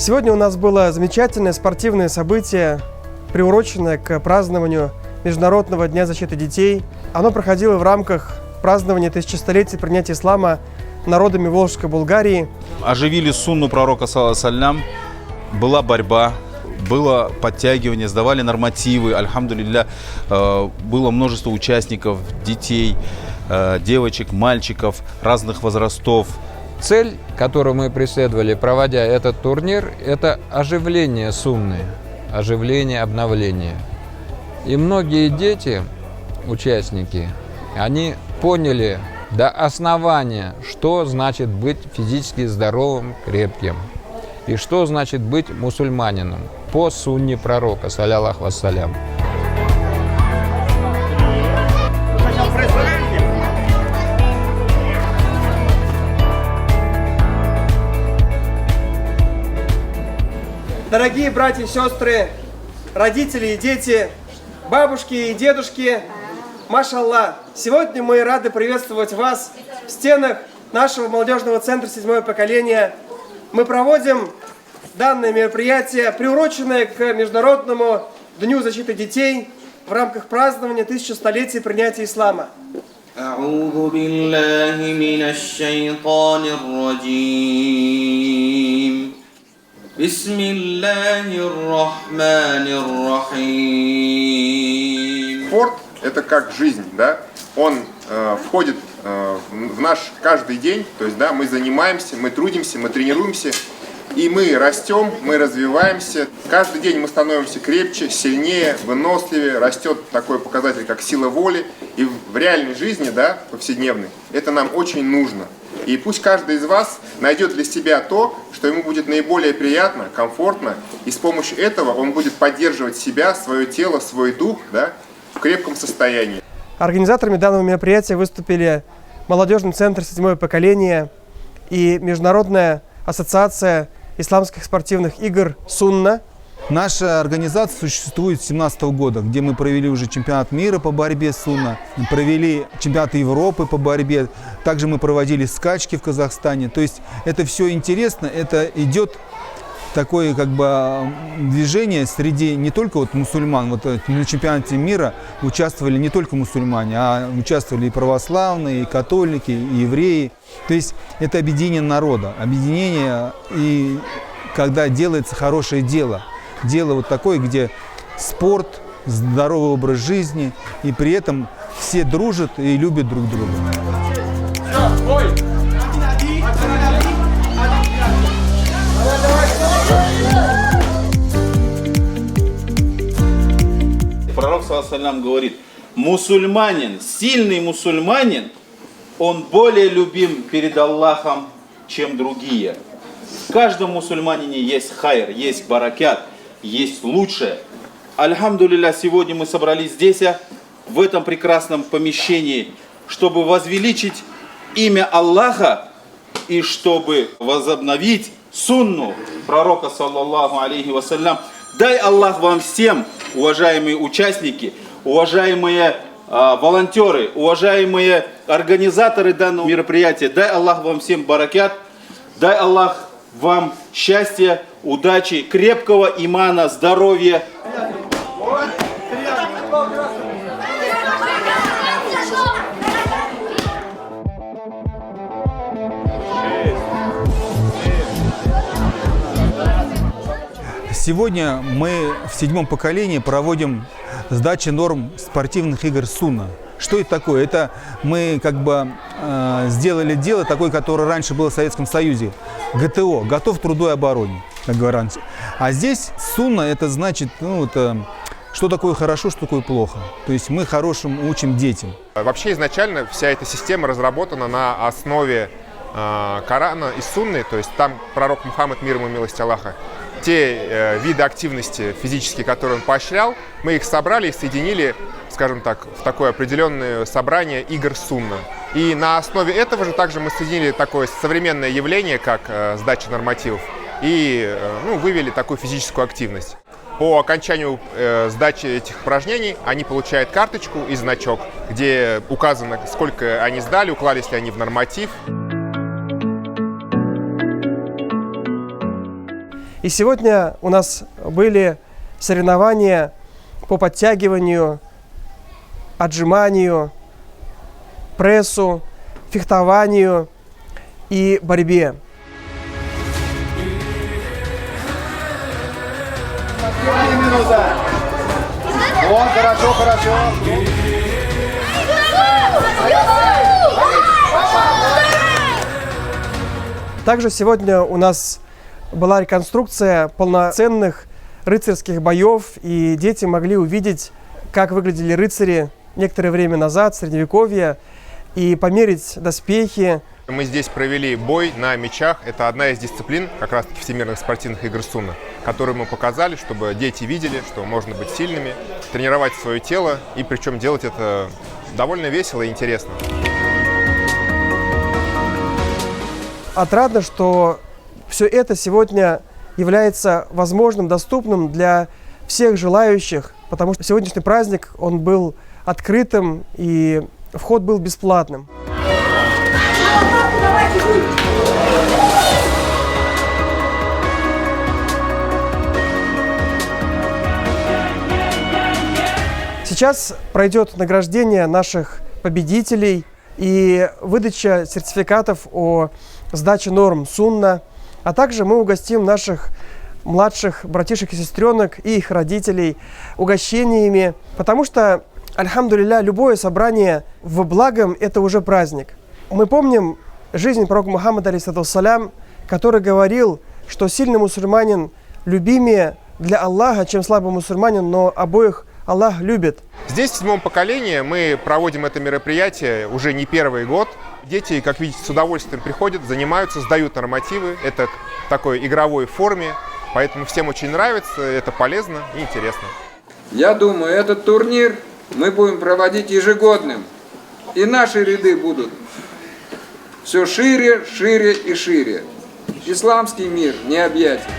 Сегодня у нас было замечательное спортивное событие, приуроченное к празднованию Международного дня защиты детей. Оно проходило в рамках празднования тысячелетия принятия ислама народами Волжской Булгарии. Оживили сунну пророка, саллям, была борьба, было подтягивание, сдавали нормативы, альхамдулилля, было множество участников, детей, девочек, мальчиков разных возрастов. Цель, которую мы преследовали, проводя этот турнир, это оживление сунны, оживление, обновление. И многие дети, участники, они поняли до основания, что значит быть физически здоровым, крепким, и что значит быть мусульманином по сунне пророка, салляллаху вассалям. Дорогие братья и сестры, родители и дети, бабушки и дедушки, машаллах! Сегодня мы рады приветствовать вас в стенах нашего молодежного центра «Седьмое поколение». Мы проводим данное мероприятие, приуроченное к Международному дню защиты детей в рамках празднования 1000-летия принятия ислама. أعوذ بالله من الشيطان الرجيم بسم الله الرحمن الرحيم. Спорт – это как жизнь, да? Он входит в наш каждый день, то есть, да, мы занимаемся, мы трудимся, мы тренируемся, и мы растем, мы развиваемся. Каждый день мы становимся крепче, сильнее, выносливее, растет такой показатель, как сила воли. И в реальной жизни, да, повседневной, это нам очень нужно. И пусть каждый из вас найдет для себя то, что ему будет наиболее приятно, комфортно, и с помощью этого он будет поддерживать себя, свое тело, свой дух, да, в крепком состоянии. Организаторами данного мероприятия выступили молодежный центр «Седьмое поколение» и Международная ассоциация исламских спортивных игр «Сунна». Наша организация существует с 2017 года, где мы провели уже чемпионат мира по борьбе сунна, провели чемпионат Европы по борьбе, также мы проводили скачки в Казахстане. То есть это все интересно, это идет такое как бы движение среди не только вот мусульман. Вот на чемпионате мира участвовали не только мусульмане, а участвовали и православные, и католики, и евреи. То есть это объединение народа, объединение, и когда делается хорошее дело. Дело вот такое, где спорт, здоровый образ жизни, и при этом все дружат и любят друг друга. Пророк, саллям, говорит, мусульманин, сильный мусульманин, он более любим перед Аллахом, чем другие. В каждом мусульманине есть хайр, есть баракят, есть лучшее. Альхамдулилля, сегодня мы собрались здесь, в этом прекрасном помещении, чтобы возвеличить имя Аллаха и чтобы возобновить сунну пророка, саллаллаху алейхи вассалям. Дай Аллах вам всем, уважаемые участники, уважаемые волонтеры, уважаемые организаторы данного мероприятия, дай Аллах вам всем баракят, дай Аллах вам счастья, удачи, крепкого имана, здоровья. Сегодня мы в седьмом поколении проводим сдачу норм спортивных игр «Сунна». Что это такое? Это мы как бы сделали дело такое, которое раньше было в Советском Союзе. ГТО, готов к труду и обороне, как говорится. А здесь «Сунна» это значит, что такое хорошо, что такое плохо. То есть мы хорошим учим детям. Вообще изначально вся эта система разработана на основе Корана и Сунны, то есть там пророк Мухаммад, мир ему, милость Аллаха, те виды активности физические, которые он поощрял, мы их собрали и соединили, скажем так, в такое определенное собрание игр Сунна. И на основе этого же также мы соединили такое современное явление, как сдача нормативов, и вывели такую физическую активность. По окончанию сдачи этих упражнений они получают карточку и значок, где указано, сколько они сдали, уклались ли они в норматив. И сегодня у нас были соревнования по подтягиванию, отжиманию, прессу, фехтованию и борьбе. Минута. Вот, хорошо, хорошо. Также сегодня у нас была реконструкция полноценных рыцарских боев, и дети могли увидеть, как выглядели рыцари некоторое время назад, в Средневековье, и померить доспехи. Мы здесь провели бой на мечах. Это одна из дисциплин как раз всемирных спортивных игр Сунна, которую мы показали, чтобы дети видели, что можно быть сильными, тренировать свое тело, и причем делать это довольно весело и интересно. Отрадно, что все это сегодня является возможным, доступным для всех желающих, потому что сегодняшний праздник, он был открытым и вход был бесплатным. Сейчас пройдет награждение наших победителей и выдача сертификатов о сдаче норм Сунна, а также мы угостим наших младших братишек и сестренок и их родителей угощениями, потому что, альхамдулилля, любое собрание в благом – это уже праздник. Мы помним жизнь пророка Мухаммада, алейхиссалям, который говорил, что сильный мусульманин любимее для Аллаха, чем слабый мусульманин, но обоих Аллах любит. Здесь, в 7-м поколении, мы проводим это мероприятие уже не первый год. Дети, как видите, с удовольствием приходят, занимаются, сдают нормативы. Это в такой игровой форме, поэтому всем очень нравится, это полезно и интересно. Я думаю, этот турнир мы будем проводить ежегодным. И наши ряды будут все шире, шире и шире. Исламский мир необъятен.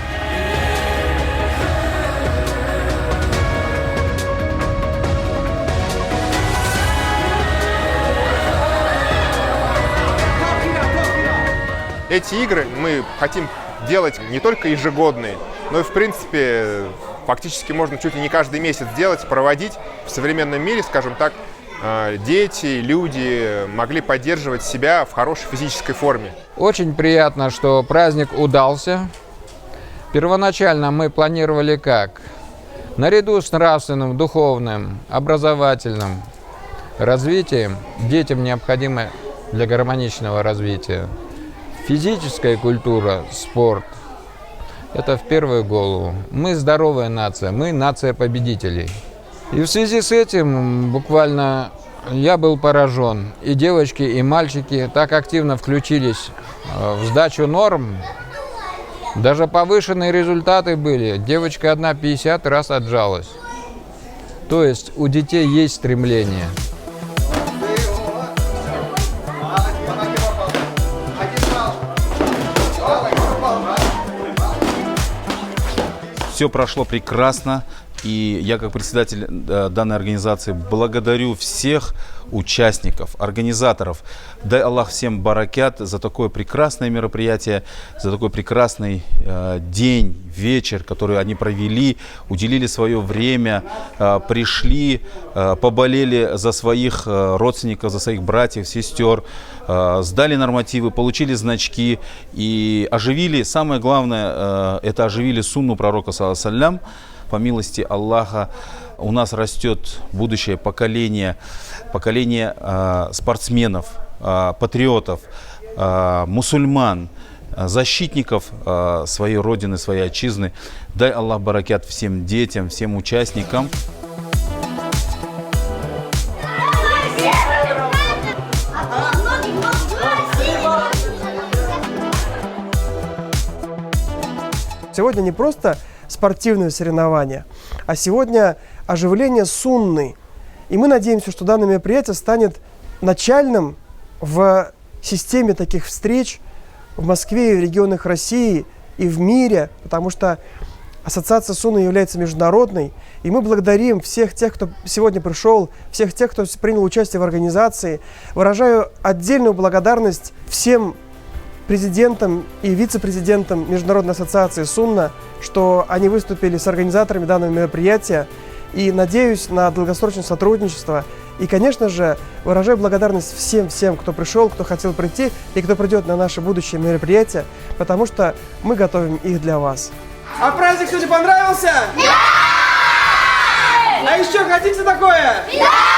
Эти игры мы хотим делать не только ежегодные, но и, в принципе, фактически можно чуть ли не каждый месяц делать, проводить. В современном мире, скажем так, дети, люди могли поддерживать себя в хорошей физической форме. Очень приятно, что праздник удался. Первоначально мы планировали как? Наряду с нравственным, духовным, образовательным развитием детям необходимо для гармоничного развития физическая культура, спорт. Это в первую голову. Мы здоровая нация, мы нация победителей. И в связи с этим буквально я был поражен. И девочки, и мальчики так активно включились в сдачу норм. Даже повышенные результаты были. Девочка одна 50 раз отжалась. То есть у детей есть стремление. Все прошло прекрасно, и я как председатель данной организации благодарю всех участников, организаторов. Дай Аллах всем баракят за такое прекрасное мероприятие, за такой прекрасный день, вечер, который они провели, уделили свое время, пришли, поболели за своих родственников, за своих братьев, сестер, сдали нормативы, получили значки и оживили, самое главное, это оживили сунну пророка, саллаллаху алейхи. По милости Аллаха у нас растет будущее поколение спортсменов, патриотов, мусульман, защитников своей родины, своей отчизны. Дай Аллах баракят всем детям, всем участникам. Сегодня не просто спортивные соревнования, а сегодня оживление сунны. И мы надеемся, что данное мероприятие станет начальным в системе таких встреч в Москве и в регионах России и в мире, потому что ассоциация сунны является международной. И мы благодарим всех тех, кто сегодня пришел, всех тех, кто принял участие в организации. Выражаю отдельную благодарность всем президентом и вице-президентом Международной ассоциации «Сунна», что они выступили с организаторами данного мероприятия. И надеюсь на долгосрочное сотрудничество. И, конечно же, выражаю благодарность всем, кто пришел, кто хотел прийти и кто придет на наши будущие мероприятия, потому что мы готовим их для вас. А праздник сегодня понравился? Да! А еще хотите такое? Да!